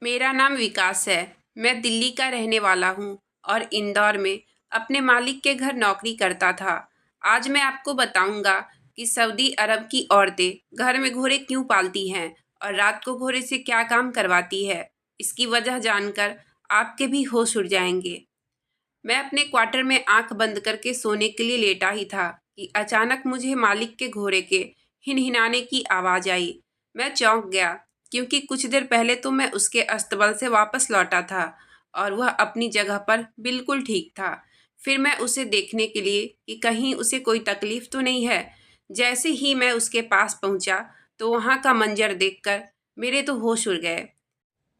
मेरा नाम विकास है। मैं दिल्ली का रहने वाला हूँ और इंदौर में अपने मालिक के घर नौकरी करता था। आज मैं आपको बताऊंगा कि सऊदी अरब की औरतें घर में घोड़े क्यों पालती हैं और रात को घोड़े से क्या काम करवाती है। इसकी वजह जानकर आपके भी होश उड़ जाएंगे। मैं अपने क्वार्टर में आंख बंद करके सोने के लिए लेटा ही था कि अचानक मुझे मालिक के घोड़े के हिनहिनाने की आवाज़ आई। मैं चौंक गया क्योंकि कुछ देर पहले तो मैं उसके अस्तबल से वापस लौटा था और वह अपनी जगह पर बिल्कुल ठीक था। फिर मैं उसे देखने के लिए कि कहीं उसे कोई तकलीफ तो नहीं है। जैसे ही मैं उसके पास पहुंचा तो वहां का मंजर देखकर मेरे तो होश उड़ गए।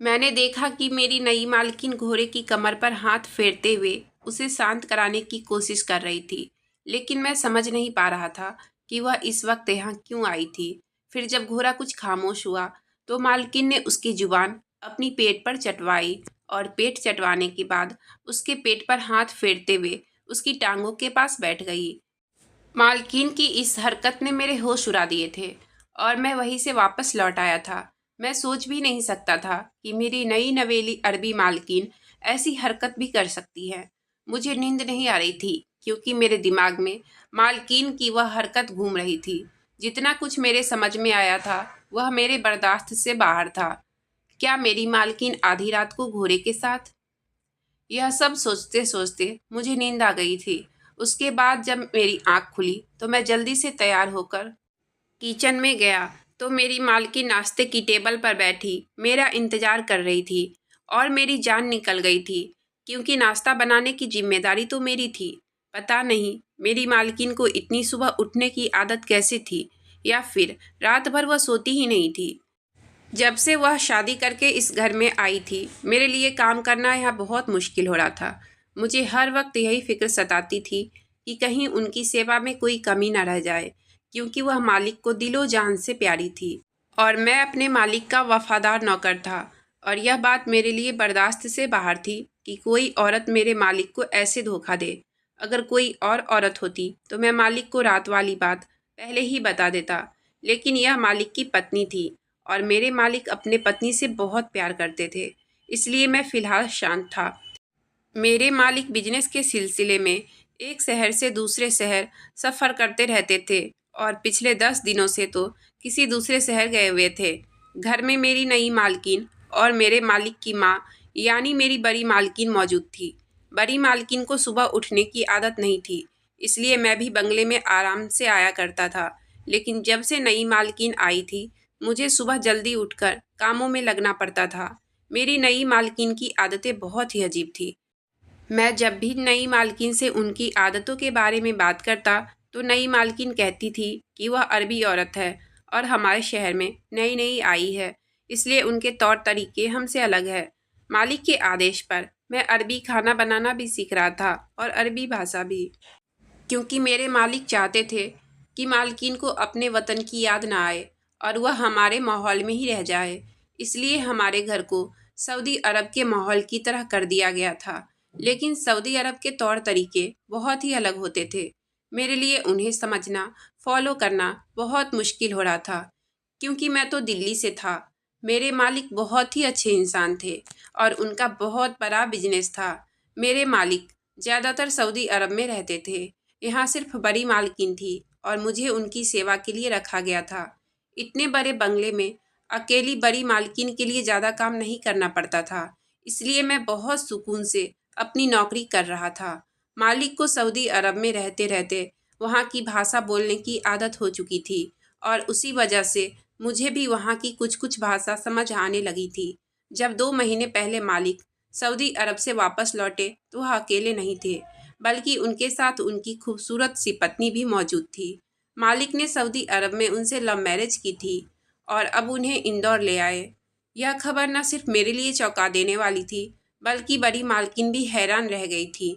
मैंने देखा कि मेरी नई मालकिन घोड़े की कमर पर हाथ फेरते हुए उसे शांत कराने की कोशिश कर रही थी, लेकिन मैं समझ नहीं पा रहा था कि वह इस वक्त यहाँ क्यों आई थी। फिर जब घोड़ा कुछ खामोश हुआ, तो मालकिन ने उसकी जुबान अपनी पेट पर चटवाई और पेट चटवाने के बाद उसके पेट पर हाथ फेरते हुए उसकी टांगों के पास बैठ गई। मालकिन की इस हरकत ने मेरे होश उड़ा दिए थे और मैं वहीं से वापस लौट आया था। मैं सोच भी नहीं सकता था कि मेरी नई नवेली अरबी मालकिन ऐसी हरकत भी कर सकती है। मुझे नींद नहीं आ रही थी क्योंकि मेरे दिमाग में मालकिन की वह हरकत घूम रही थी। जितना कुछ मेरे समझ में आया था वह मेरे बर्दाश्त से बाहर था। क्या मेरी मालकिन आधी रात को घोड़े के साथ? यह सब सोचते सोचते मुझे नींद आ गई थी। उसके बाद जब मेरी आंख खुली तो मैं जल्दी से तैयार होकर किचन में गया तो मेरी मालकिन नाश्ते की टेबल पर बैठी मेरा इंतजार कर रही थी और मेरी जान निकल गई थी क्योंकि नाश्ता बनाने की जिम्मेदारी तो मेरी थी। पता नहीं मेरी मालकिन को इतनी सुबह उठने की आदत कैसे थी, या फिर रात भर वह सोती ही नहीं थी। जब से वह शादी करके इस घर में आई थी, मेरे लिए काम करना यहाँ बहुत मुश्किल हो रहा था। मुझे हर वक्त यही फिक्र सताती थी कि कहीं उनकी सेवा में कोई कमी न रह जाए, क्योंकि वह मालिक को दिलो जान से प्यारी थी और मैं अपने मालिक का वफादार नौकर था। और यह बात मेरे लिए बर्दाश्त से बाहर थी कि कोई औरत मेरे मालिक को ऐसे धोखा दे। अगर कोई और औरत होती तो मैं मालिक को रात वाली बात पहले ही बता देता, लेकिन यह मालिक की पत्नी थी और मेरे मालिक अपने पत्नी से बहुत प्यार करते थे, इसलिए मैं फ़िलहाल शांत था। मेरे मालिक बिजनेस के सिलसिले में एक शहर से दूसरे शहर सफ़र करते रहते थे और पिछले 10 दिनों से तो किसी दूसरे शहर गए हुए थे। घर में मेरी नई मालकिन और मेरे मालिक की माँ यानी मेरी बड़ी मालकिन मौजूद थी। बड़ी मालकिन को सुबह उठने की आदत नहीं थी, इसलिए मैं भी बंगले में आराम से आया करता था। लेकिन जब से नई मालकिन आई थी, मुझे सुबह जल्दी उठकर कामों में लगना पड़ता था। मेरी नई मालकिन की आदतें बहुत ही अजीब थी। मैं जब भी नई मालकिन से उनकी आदतों के बारे में बात करता तो नई मालकिन कहती थी कि वह अरबी औरत है और हमारे शहर में नई नई आई है, इसलिए उनके तौर तरीके हमसे अलग है। मालिक के आदेश पर मैं अरबी खाना बनाना भी सीख रहा था और अरबी भाषा भी, क्योंकि मेरे मालिक चाहते थे कि मालकिन को अपने वतन की याद ना आए और वह हमारे माहौल में ही रह जाए। इसलिए हमारे घर को सऊदी अरब के माहौल की तरह कर दिया गया था, लेकिन सऊदी अरब के तौर तरीके बहुत ही अलग होते थे। मेरे लिए उन्हें समझना, फॉलो करना बहुत मुश्किल हो रहा था, क्योंकि मैं तो दिल्ली से था। मेरे मालिक बहुत ही अच्छे इंसान थे और उनका बहुत बड़ा बिजनेस था। मेरे मालिक ज़्यादातर सऊदी अरब में रहते थे। यहाँ सिर्फ बड़ी मालकिन थी और मुझे उनकी सेवा के लिए रखा गया था। इतने बड़े बंगले में अकेली बड़ी मालकिन के लिए ज़्यादा काम नहीं करना पड़ता था, इसलिए मैं बहुत सुकून से अपनी नौकरी कर रहा था। मालिक को सऊदी अरब में रहते रहते वहाँ की भाषा बोलने की आदत हो चुकी थी और उसी वजह से मुझे भी वहाँ की कुछ कुछ भाषा समझ आने लगी थी। जब 2 महीने पहले मालिक सऊदी अरब से वापस लौटे तो वह अकेले नहीं थे, बल्कि उनके साथ उनकी खूबसूरत सी पत्नी भी मौजूद थी। मालिक ने सऊदी अरब में उनसे लव मैरिज की थी और अब उन्हें इंदौर ले आए। यह खबर न सिर्फ मेरे लिए चौंका देने वाली थी, बल्कि बड़ी मालकिन भी हैरान रह गई थी,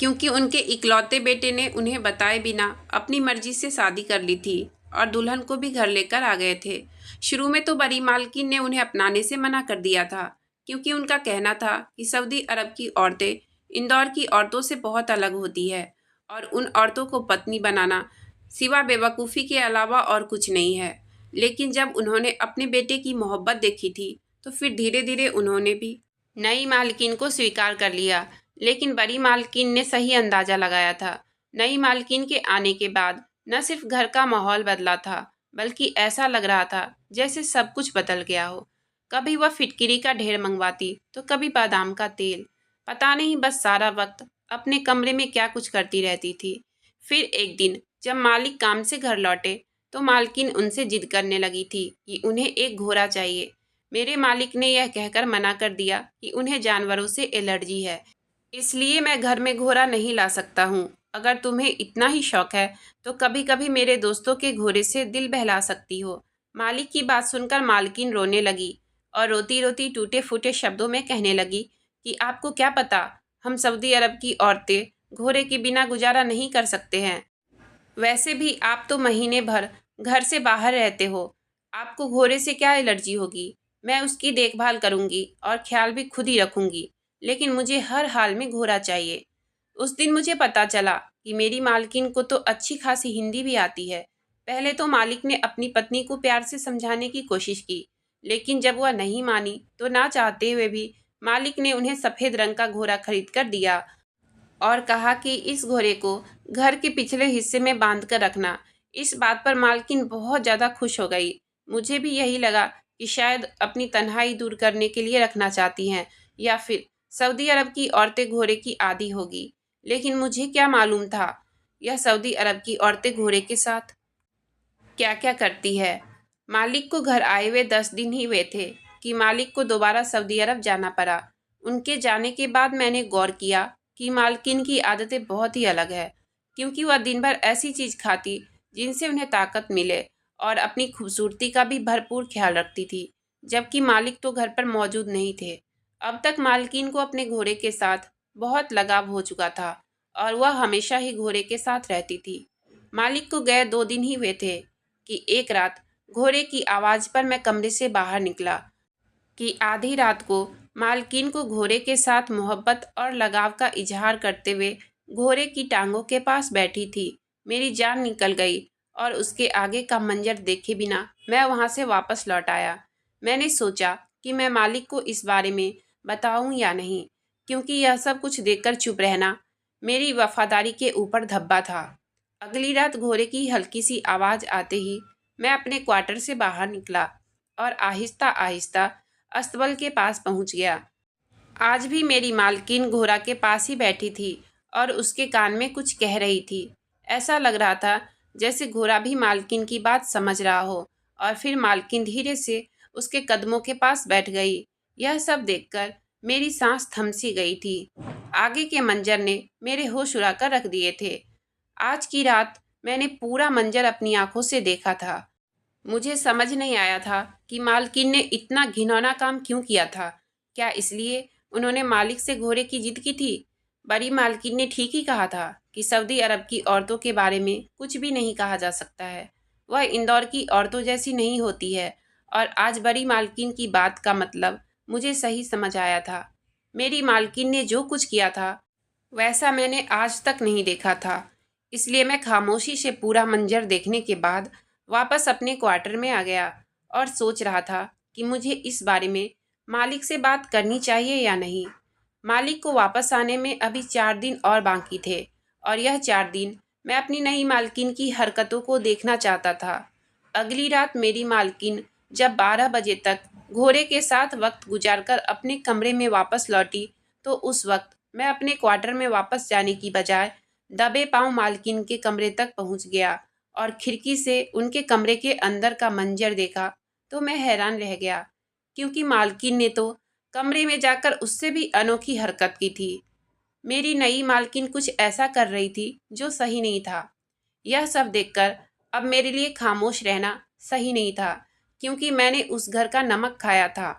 क्योंकि उनके इकलौते बेटे ने उन्हें बताए बिना अपनी मर्जी से शादी कर ली थी और दुल्हन को भी घर लेकर आ गए थे। शुरू में तो बड़ी मालकिन ने उन्हें अपनाने से मना कर दिया था, क्योंकि उनका कहना था कि सऊदी अरब की औरतें इंदौर की औरतों से बहुत अलग होती है और उन औरतों को पत्नी बनाना सिवा बेवकूफ़ी के अलावा और कुछ नहीं है। लेकिन जब उन्होंने अपने बेटे की मोहब्बत देखी थी तो फिर धीरे धीरे उन्होंने भी नई मालकिन को स्वीकार कर लिया। लेकिन बड़ी मालकिन ने सही अंदाजा लगाया था। नई मालकिन के आने के बाद न सिर्फ घर का माहौल बदला था, बल्कि ऐसा लग रहा था जैसे सब कुछ बदल गया हो। कभी वह फिटकिरी का ढेर मंगवाती तो कभी बादाम का तेल। पता नहीं बस सारा वक्त अपने कमरे में क्या कुछ करती रहती थी। फिर एक दिन जब मालिक काम से घर लौटे तो मालकिन उनसे जिद करने लगी थी कि उन्हें एक घोड़ा चाहिए। मेरे मालिक ने यह कहकर मना कर दिया कि उन्हें जानवरों से एलर्जी है, इसलिए मैं घर में घोड़ा नहीं ला सकता हूँ। अगर तुम्हें इतना ही शौक है तो कभी कभी मेरे दोस्तों के घोड़े से दिल बहला सकती हो। मालिक की बात सुनकर मालकिन रोने लगी और रोती रोती टूटे फूटे शब्दों में कहने लगी कि आपको क्या पता, हम सऊदी अरब की औरतें घोड़े के बिना गुजारा नहीं कर सकते हैं। वैसे भी आप तो महीने भर घर से बाहर रहते हो, आपको घोड़े से क्या एलर्जी होगी। मैं उसकी देखभाल करूंगी और ख्याल भी खुद ही रखूंगी, लेकिन मुझे हर हाल में घोड़ा चाहिए। उस दिन मुझे पता चला कि मेरी मालकिन को तो अच्छी खासी हिंदी भी आती है। पहले तो मालिक ने अपनी पत्नी को प्यार से समझाने की कोशिश की, लेकिन जब वह नहीं मानी तो ना चाहते हुए भी मालिक ने उन्हें सफ़ेद रंग का घोड़ा खरीद कर दिया और कहा कि इस घोड़े को घर के पिछले हिस्से में बांध कर रखना। इस बात पर मालकिन बहुत ज़्यादा खुश हो गई। मुझे भी यही लगा कि शायद अपनी तन्हाई दूर करने के लिए रखना चाहती हैं, या फिर सऊदी अरब की औरतें घोड़े की आदी होगी। लेकिन मुझे क्या मालूम था यह सऊदी अरब की औरतें घोड़े के साथ क्या क्या करती है। मालिक को घर आए हुए 10 दिन ही हुए थे कि मालिक को दोबारा सऊदी अरब जाना पड़ा। उनके जाने के बाद मैंने गौर किया कि मालकिन की आदतें बहुत ही अलग है, क्योंकि वह दिन भर ऐसी चीज़ खाती जिनसे उन्हें ताकत मिले और अपनी खूबसूरती का भी भरपूर ख्याल रखती थी, जबकि मालिक तो घर पर मौजूद नहीं थे। अब तक मालकिन को अपने घोड़े के साथ बहुत लगाव हो चुका था और वह हमेशा ही घोड़े के साथ रहती थी। मालिक को गए 2 दिन ही हुए थे कि एक रात घोड़े की आवाज़ पर मैं कमरे से बाहर निकला कि आधी रात को मालकिन को घोड़े के साथ मोहब्बत और लगाव का इजहार करते हुए घोड़े की टांगों के पास बैठी थी। मेरी जान निकल गई और उसके आगे का मंजर देखे बिना मैं वहां से वापस लौट आया। मैंने सोचा कि मैं मालिक को इस बारे में बताऊं या नहीं, क्योंकि यह सब कुछ देखकर चुप रहना मेरी वफादारी के ऊपर धब्बा था। अगली रात घोड़े की हल्की सी आवाज़ आते ही मैं अपने क्वार्टर से बाहर निकला और आहिस्ता आहिस्ता अस्तबल के पास पहुंच गया। आज भी मेरी मालकिन घोड़ा के पास ही बैठी थी और उसके कान में कुछ कह रही थी। ऐसा लग रहा था जैसे घोड़ा भी मालकिन की बात समझ रहा हो। और फिर मालकिन धीरे से उसके कदमों के पास बैठ गई। यह सब देखकर मेरी सांस थम सी गई थी। आगे के मंजर ने मेरे होश उड़ा कर रख दिए थे। आज की रात मैंने पूरा मंजर अपनी आंखों से देखा था। मुझे समझ नहीं आया था कि मालकिन ने इतना घिनौना काम क्यों किया था। क्या इसलिए उन्होंने मालिक से घोड़े की जिद की थी? बड़ी मालकिन ने ठीक ही कहा था कि सऊदी अरब की औरतों के बारे में कुछ भी नहीं कहा जा सकता है। वह इंदौर की औरतों जैसी नहीं होती है। और आज बड़ी मालकिन की बात का मतलब मुझे सही समझ आया था। मेरी मालकिन ने जो कुछ किया था वैसा मैंने आज तक नहीं देखा था। इसलिए मैं खामोशी से पूरा मंजर देखने के बाद वापस अपने क्वार्टर में आ गया और सोच रहा था कि मुझे इस बारे में मालिक से बात करनी चाहिए या नहीं। मालिक को वापस आने में अभी 4 दिन और बाकी थे और यह 4 दिन मैं अपनी नई मालकिन की हरकतों को देखना चाहता था। अगली रात मेरी मालकिन जब 12 बजे तक घोड़े के साथ वक्त गुजारकर अपने कमरे में वापस लौटी तो उस वक्त मैं अपने क्वार्टर में वापस जाने की बजाय दबे पांव मालकिन के कमरे तक पहुंच गया और खिड़की से उनके कमरे के अंदर का मंजर देखा तो मैं हैरान रह गया, क्योंकि मालकिन ने तो कमरे में जाकर उससे भी अनोखी हरकत की थी। मेरी नई मालकिन कुछ ऐसा कर रही थी जो सही नहीं था। यह सब देखकर अब मेरे लिए खामोश रहना सही नहीं था, क्योंकि मैंने उस घर का नमक खाया था।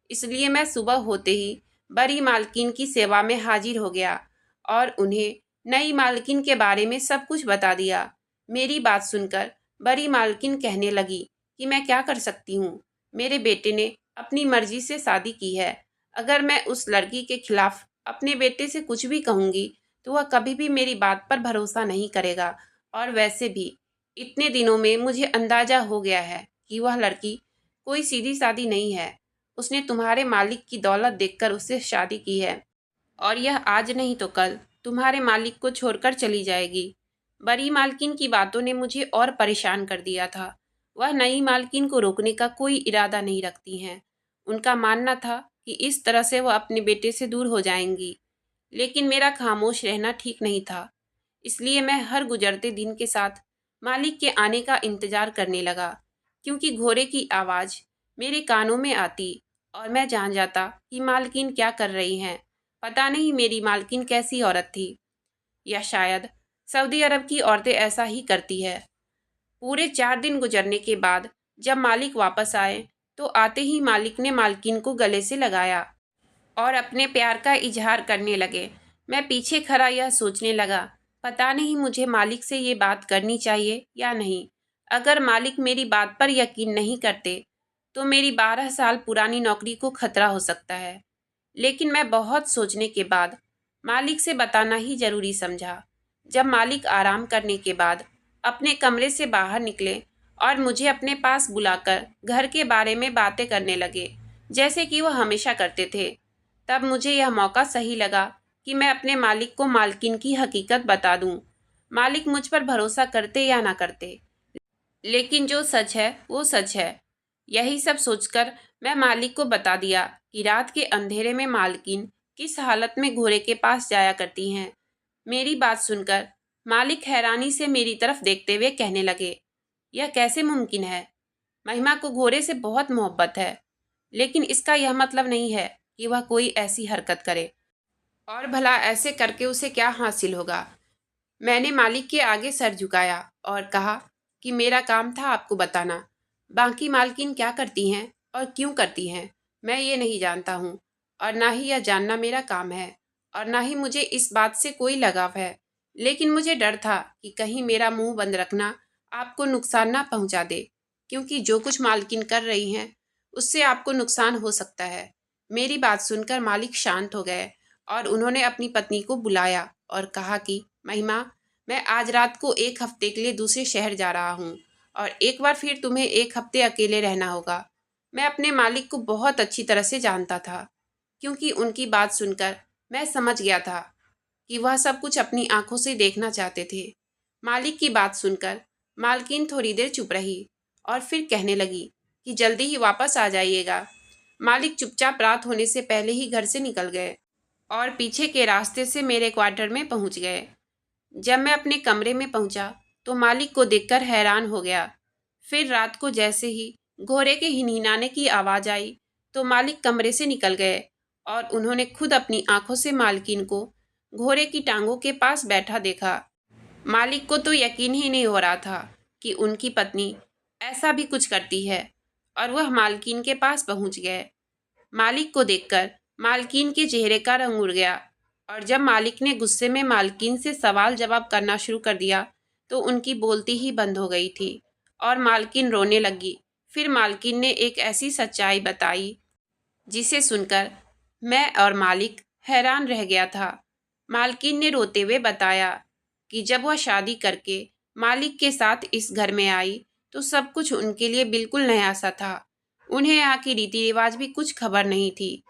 इसलिए मैं सुबह होते ही बड़ी मालकिन की सेवा में हाजिर हो गया और उन्हें नई मालकिन के बारे में सब कुछ बता दिया। मेरी बात सुनकर बड़ी मालकिन कहने लगी कि मैं क्या कर सकती हूँ। मेरे बेटे ने अपनी मर्जी से शादी की है। अगर मैं उस लड़की के खिलाफ अपने बेटे से कुछ भी कहूँगी तो वह कभी भी मेरी बात पर भरोसा नहीं करेगा। और वैसे भी इतने दिनों में मुझे अंदाजा हो गया है कि वह लड़की कोई सीधी सादी नहीं है। उसने तुम्हारे मालिक की दौलत देखकर उससे शादी की है और यह आज नहीं तो कल तुम्हारे मालिक को छोड़कर चली जाएगी। बड़ी मालकिन की बातों ने मुझे और परेशान कर दिया था। वह नई मालकिन को रोकने का कोई इरादा नहीं रखती हैं। उनका मानना था कि इस तरह से वह अपने बेटे से दूर हो जाएंगी, लेकिन मेरा खामोश रहना ठीक नहीं था। इसलिए मैं हर गुजरते दिन के साथ मालिक के आने का इंतजार करने लगा, क्योंकि घोड़े की आवाज़ मेरे कानों में आती और मैं जान जाता कि मालकिन क्या कर रही हैं। पता नहीं मेरी मालकिन कैसी औरत थी, या शायद सऊदी अरब की औरतें ऐसा ही करती है। पूरे 4 दिन गुजरने के बाद जब मालिक वापस आए तो आते ही मालिक ने मालकिन को गले से लगाया और अपने प्यार का इजहार करने लगे। मैं पीछे खड़ा यह सोचने लगा, पता नहीं मुझे मालिक से ये बात करनी चाहिए या नहीं। अगर मालिक मेरी बात पर यकीन नहीं करते तो मेरी 12 साल पुरानी नौकरी को खतरा हो सकता है। लेकिन मैं बहुत सोचने के बाद मालिक से बताना ही जरूरी समझा। जब मालिक आराम करने के बाद अपने कमरे से बाहर निकले और मुझे अपने पास बुलाकर घर के बारे में बातें करने लगे, जैसे कि वह हमेशा करते थे, तब मुझे यह मौका सही लगा कि मैं अपने मालिक को मालकिन की हकीकत बता दूं। मालिक मुझ पर भरोसा करते या ना करते, लेकिन जो सच है वो सच है। यही सब सोचकर मैं मालिक को बता दिया कि रात के अंधेरे में मालकिन किस हालत में घोड़े के पास जाया करती हैं। मेरी बात सुनकर मालिक हैरानी से मेरी तरफ देखते हुए कहने लगे, यह कैसे मुमकिन है? महिमा को घोड़े से बहुत मोहब्बत है, लेकिन इसका यह मतलब नहीं है कि वह कोई ऐसी हरकत करे। और भला ऐसे करके उसे क्या हासिल होगा? मैंने मालिक के आगे सर झुकाया और कहा कि मेरा काम था आपको बताना। बाकी मालकिन क्या करती हैं और क्यों करती हैं, मैं ये नहीं जानता हूँ, और ना ही यह जानना मेरा काम है, और ना ही मुझे इस बात से कोई लगाव है। लेकिन मुझे डर था कि कहीं मेरा मुंह बंद रखना आपको नुकसान ना पहुंचा दे, क्योंकि जो कुछ मालकिन कर रही हैं उससे आपको नुकसान हो सकता है। मेरी बात सुनकर मालिक शांत हो गए और उन्होंने अपनी पत्नी को बुलाया और कहा कि महिमा, मैं आज रात को 1 हफ्ते के लिए दूसरे शहर जा रहा हूँ और एक बार फिर तुम्हें 1 हफ्ते अकेले रहना होगा। मैं अपने मालिक को बहुत अच्छी तरह से जानता था, क्योंकि उनकी बात सुनकर मैं समझ गया था कि वह सब कुछ अपनी आंखों से देखना चाहते थे। मालिक की बात सुनकर मालकिन थोड़ी देर चुप रही और फिर कहने लगी कि जल्दी ही वापस आ जाइएगा। मालिक चुपचाप रात होने से पहले ही घर से निकल गए और पीछे के रास्ते से मेरे क्वार्टर में पहुंच गए। जब मैं अपने कमरे में पहुंचा तो मालिक को देखकर हैरान हो गया। फिर रात को जैसे ही घोड़े के हिनहिनाने की आवाज़ आई तो मालिक कमरे से निकल गए और उन्होंने खुद अपनी आंखों से मालकिन को घोड़े की टांगों के पास बैठा देखा। मालिक को तो यकीन ही नहीं हो रहा था कि उनकी पत्नी ऐसा भी कुछ करती है, और वह मालकिन के पास पहुंच गए। मालिक को देखकर मालकिन के चेहरे का रंग उड़ गया, और जब मालिक ने गुस्से में मालकिन से सवाल जवाब करना शुरू कर दिया तो उनकी बोलती ही बंद हो गई थी और मालकिन रोने लगी। फिर मालकिन ने एक ऐसी सच्चाई बताई जिसे सुनकर मैं और मालिक हैरान रह गया था। मालकिन ने रोते हुए बताया कि जब वह शादी करके मालिक के साथ इस घर में आई तो सब कुछ उनके लिए बिल्कुल नया सा था। उन्हें यहाँ की रीति रिवाज भी कुछ खबर नहीं थी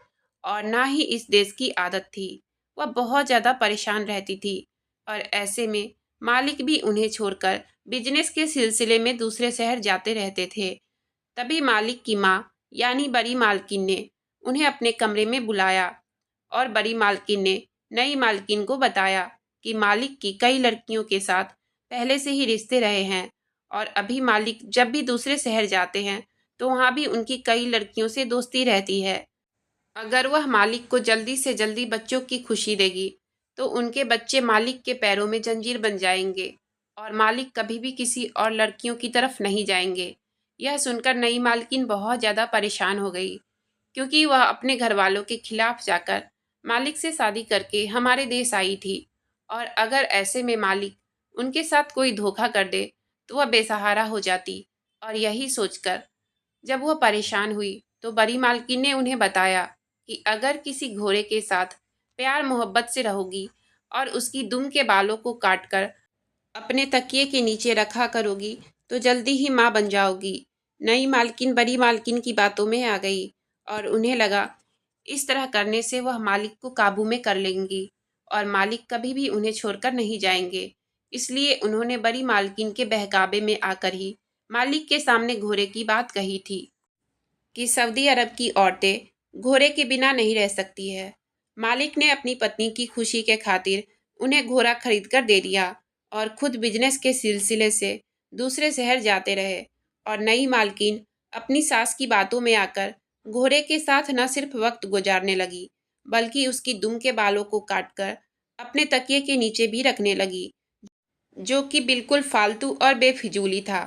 और ना ही इस देश की आदत थी। वह बहुत ज़्यादा परेशान रहती थी, और ऐसे में मालिक भी उन्हें छोड़कर बिजनेस के सिलसिले में दूसरे शहर जाते रहते थे। तभी मालिक की माँ यानी बड़ी मालकिन ने उन्हें अपने कमरे में बुलाया और बड़ी मालकिन ने नई मालकिन को बताया कि मालिक की कई लड़कियों के साथ पहले से ही रिश्ते रहे हैं, और अभी मालिक जब भी दूसरे शहर जाते हैं तो वहाँ भी उनकी कई लड़कियों से दोस्ती रहती है। अगर वह मालिक को जल्दी से जल्दी बच्चों की खुशी देगी तो उनके बच्चे मालिक के पैरों में जंजीर बन जाएंगे और मालिक कभी भी किसी और लड़कियों की तरफ नहीं जाएंगे। यह सुनकर नई मालकिन बहुत ज़्यादा परेशान हो गई, क्योंकि वह अपने घर वालों के खिलाफ जाकर मालिक से शादी करके हमारे देश आई थी, और अगर ऐसे में मालिक उनके साथ कोई धोखा कर दे तो वह बेसहारा हो जाती। और यही सोचकर जब वह परेशान हुई तो बड़ी मालकिन ने उन्हें बताया कि अगर किसी घोड़े के साथ प्यार मोहब्बत से रहोगी और उसकी दुम के बालों को काटकर अपने तकिए के नीचे रखा करोगी तो जल्दी ही माँ बन जाओगी। नई मालकिन बड़ी मालकिन की बातों में आ गई और उन्हें लगा इस तरह करने से वह मालिक को काबू में कर लेंगी और मालिक कभी भी उन्हें छोड़कर नहीं जाएंगे। इसलिए उन्होंने बड़ी मालकिन के बहकावे में आकर ही मालिक के सामने घोड़े की बात कही थी कि सऊदी अरब की औरतें घोड़े के बिना नहीं रह सकती है। मालिक ने अपनी पत्नी की खुशी के खातिर उन्हें घोड़ा खरीद कर दे दिया और खुद बिजनेस के सिलसिले से दूसरे शहर जाते रहे। और नई मालकिन अपनी सास की बातों में आकर घोड़े के साथ न सिर्फ वक्त गुजारने लगी बल्कि उसकी दुम के बालों को काटकर अपने तकिए के नीचे भी रखने लगी, जो कि बिल्कुल फालतू और बेफिजूली था।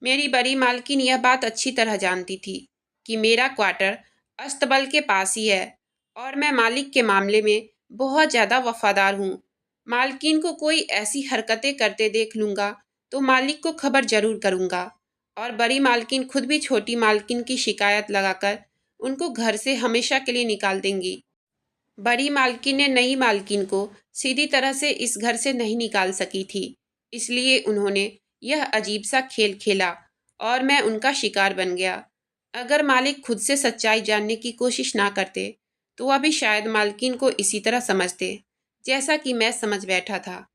मेरी बड़ी मालकिन यह बात अच्छी तरह जानती थी कि मेरा क्वार्टर अस्तबल के पास ही है और मैं मालिक के मामले में बहुत ज़्यादा वफादार हूँ। मालकिन को कोई ऐसी हरकतें करते देख लूँगा तो मालिक को खबर जरूर करूँगा। और बड़ी मालकिन खुद भी छोटी मालकिन की शिकायत लगाकर उनको घर से हमेशा के लिए निकाल देंगी। बड़ी मालकिन ने नई मालकिन को सीधी तरह से इस घर से नहीं निकाल सकी थी, इसलिए उन्होंने यह अजीब सा खेल खेला और मैं उनका शिकार बन गया। अगर मालिक खुद से सच्चाई जानने की कोशिश ना करते तो वह भी शायद मालकिन को इसी तरह समझते जैसा कि मैं समझ बैठा था।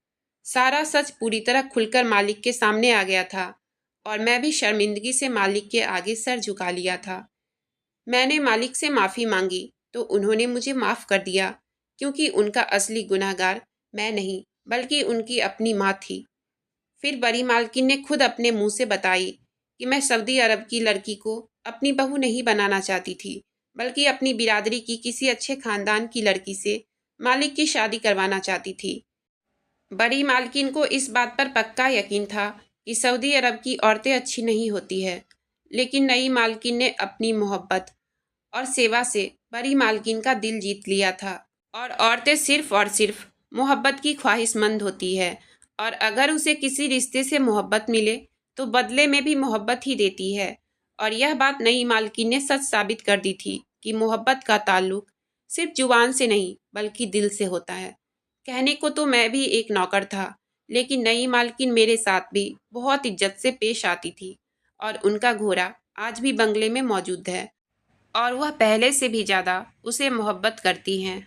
सारा सच पूरी तरह खुलकर मालिक के सामने आ गया था और मैं भी शर्मिंदगी से मालिक के आगे सर झुका लिया था। मैंने मालिक से माफ़ी मांगी तो उन्होंने मुझे माफ़ कर दिया, क्योंकि उनका असली गुनहगार मैं नहीं बल्कि उनकी अपनी माँ थी। फिर बड़ी मालकिन ने खुद अपने मुंह से बताई कि मैं सऊदी अरब की लड़की को अपनी बहू नहीं बनाना चाहती थी बल्कि अपनी बिरादरी की किसी अच्छे खानदान की लड़की से मालिक की शादी करवाना चाहती थी। बड़ी मालकिन को इस बात पर पक्का यकीन था कि सऊदी अरब की औरतें अच्छी नहीं होती है, लेकिन नई मालकिन ने अपनी मोहब्बत और सेवा से बड़ी मालकिन का दिल जीत लिया था। और औरतें सिर्फ और सिर्फ मोहब्बत की ख्वाहिशमंद होती है और अगर उसे किसी रिश्ते से मोहब्बत मिले तो बदले में भी मोहब्बत ही देती है। और यह बात नई मालकिन ने सच साबित कर दी थी कि मोहब्बत का ताल्लुक सिर्फ जुबान से नहीं बल्कि दिल से होता है। कहने को तो मैं भी एक नौकर था, लेकिन नई मालकिन मेरे साथ भी बहुत इज्जत से पेश आती थी और उनका घोड़ा आज भी बंगले में मौजूद है और वह पहले से भी ज़्यादा उसे मोहब्बत करती हैं।